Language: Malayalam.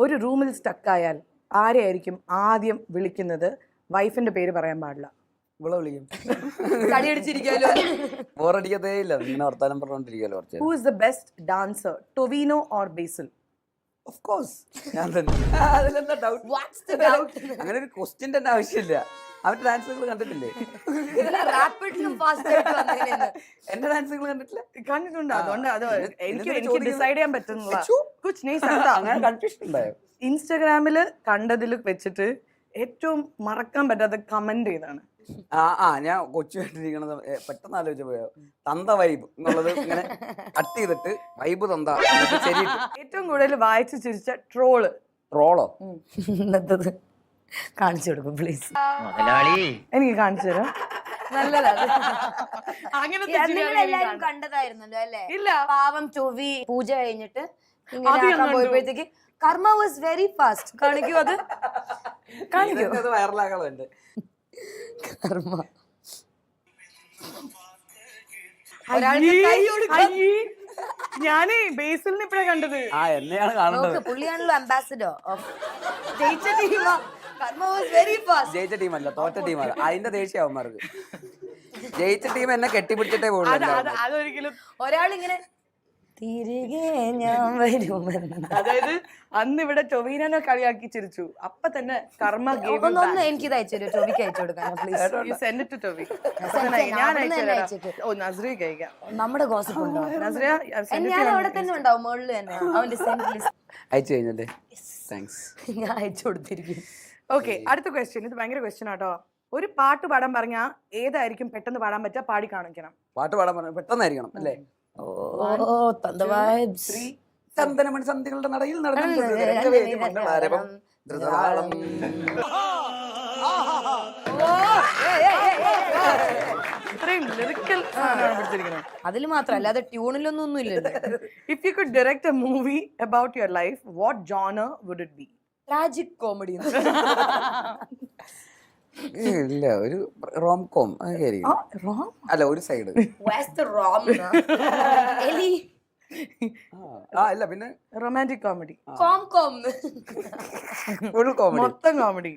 ഒരു റൂമിൽ സ്റ്റക്കായാൽ ആരെയായിരിക്കും ആദ്യം വിളിക്കുന്നത്? വൈഫിന്റെ പേര് പറയാൻ പാടില്ല. ഇവിടെ വിളിക്കും. കടിയടിച്ചിരിക്കാലോ. ബോറടിക്കത്തേ ഇല്ല, ഇങ്ങനെ വർത്താനം പറഞ്ഞോണ്ടിരിക്കാലോ കുറച്ച്. Who is the best dancer, Tovino or Basil? Of course ഞാൻ തന്നെ. അതിലെന്താ ഡൗട്ട്? What's the doubt? അങ്ങനെ ഒരു ക്വസ്റ്റ്യൻ തന്നെ ആവശ്യമില്ല. അവന്റെ ഡാൻസുകൾ കണ്ടിട്ടില്ലേ? റാപ്പിഡിലും ഫാസ്റ്റ് ആയിട്ട് വന്നേനെ. എന്റെ ഡാൻസുകൾ കണ്ടിട്ടില്ല? കണ്ടിട്ടുണ്ട്. അതുകൊണ്ട് അത് എനിക്ക് ചോദിക്കുന്നത് ഡിസൈഡ് ചെയ്യാൻ പറ്റുന്നില്ല. കുച്ച് നീ അങ്ങനെ കൺഫ്യൂഷൻ ഉണ്ടായോ? ഇൻസ്റ്റാഗ്രാമില് കണ്ടതിൽ വെച്ചിട്ട് ഏറ്റവും മറക്കാൻ പറ്റാത്ത കമന്റ് ചെയ്താണ്. ഞാൻ കൊച്ചുമായിട്ടിരിക്കണത് പെട്ടെന്ന് ആലോചിച്ച പോയോ, തന്ത വൈബ് എന്നുള്ളത് ഇങ്ങനെ കട്ട് ചെയ്തിട്ട് വൈബ് തന്ത ശരിയിട്ട്. ഏറ്റവും കൂടുതൽ വായിച്ചു ചിരിച്ച ട്രോള്. ട്രോളോ? ഇന്നത്തത് കാണിച്ചു കൊടുക്കും പ്ലീസ്. എനിക്ക് കാണിച്ചു തരാം. നല്ലതാണ്. അങ്ങനത്തെ എല്ലാരും കണ്ടതായിരുന്നല്ലോ അല്ലേ? ഇല്ല. പാവം ടൊവി പൂജ കഴിഞ്ഞിട്ട് ഇങ്ങനെ പോയപ്പോഴത്തേക്ക് കർമ്മ വാസ് വെരി ഫാസ്റ്റ്. കാണിക്കൂ, അത് കാണിക്കൂ. അത് വൈറലാകളുണ്ട്. കർമ്മ ഞാനേ ബേസിലിനെ ഇപ്പഴാ കണ്ടത്. എന്നെയാണ് കാണുന്നത്. പുള്ളിയാണല്ലോ അംബാസിഡർ ഓഫ് ജയിച്ച ടീം. കർമ്മ വാസ് വെരി ഫാസ്റ്റ്. ജയിച്ച ടീമല്ല, തോറ്റ ടീമാണ്. അതിന്റെ ദേഷ്യം അവന്മാർക്ക്. ജയിച്ച ടീം എന്നെ കെട്ടിപ്പിടിച്ചിട്ടേ പോകുള്ളൂ. അതൊരിക്കലും ഒരാളിങ്ങനെ തിരികെ ഞാൻ വരുമെന്ന്. അതായത് അന്ന് ഇവിടെ ടൊവീനനെ കളിയാക്കി ചിരിച്ചു. അപ്പൊ തന്നെ കർമ്മ ഒന്ന് എനിക്ക് അയച്ചു ടൊവിക്ക് അയച്ചു കൊടുക്കാൻ പ്ലീസ്. നസ്രിയ കഴിക്കാം. നമ്മുടെ ഗോസിപ്പ് ഉണ്ടോ? നസ്രിയ ഞാൻ അവിടെ തന്നെ ഉണ്ടാവും, മുകളിൽ തന്നെ. അവന്റെ സെന്റ് ലിസ്റ്റ് അയച്ചു കഴിഞ്ഞല്ലേ? താങ്ക്സ്. ഞാൻ അയച്ചു കൊടുത്തിരിക്കും. ഓക്കെ, അടുത്ത ക്വസ്റ്റ്യൻ. ഇത് ഭയങ്കര ക്വസ്റ്റ്യൻ ആട്ടോ. ഒരു പാട്ട് പാടാൻ പറഞ്ഞാ ഏതായിരിക്കും പെട്ടെന്ന് പാടാൻ പറ്റുക? പാടി കാണിക്കണം. പാട്ട് പാടാൻ പറഞ്ഞ പെട്ടെന്നായിരിക്കണം അല്ലേ? ചന്ദനമണി സന്ധികളുടെ നടയിൽ അതിൽ മാത്രല്ല, അല്ലാതെ ട്യൂണിലൊന്നും ഒന്നും ഇല്ലല്ലോ. If you could direct a movie about your life, what genre would it be? Tragic comedy. ഇല്ല, ഒരു റോം കോം അല്ല, ഒരു സൈഡ് ഇല്ല, പിന്നെ റൊമാൻറ്റിക് കോമഡി, ഫുൾ കോമഡി, മൊത്തം കോമഡി.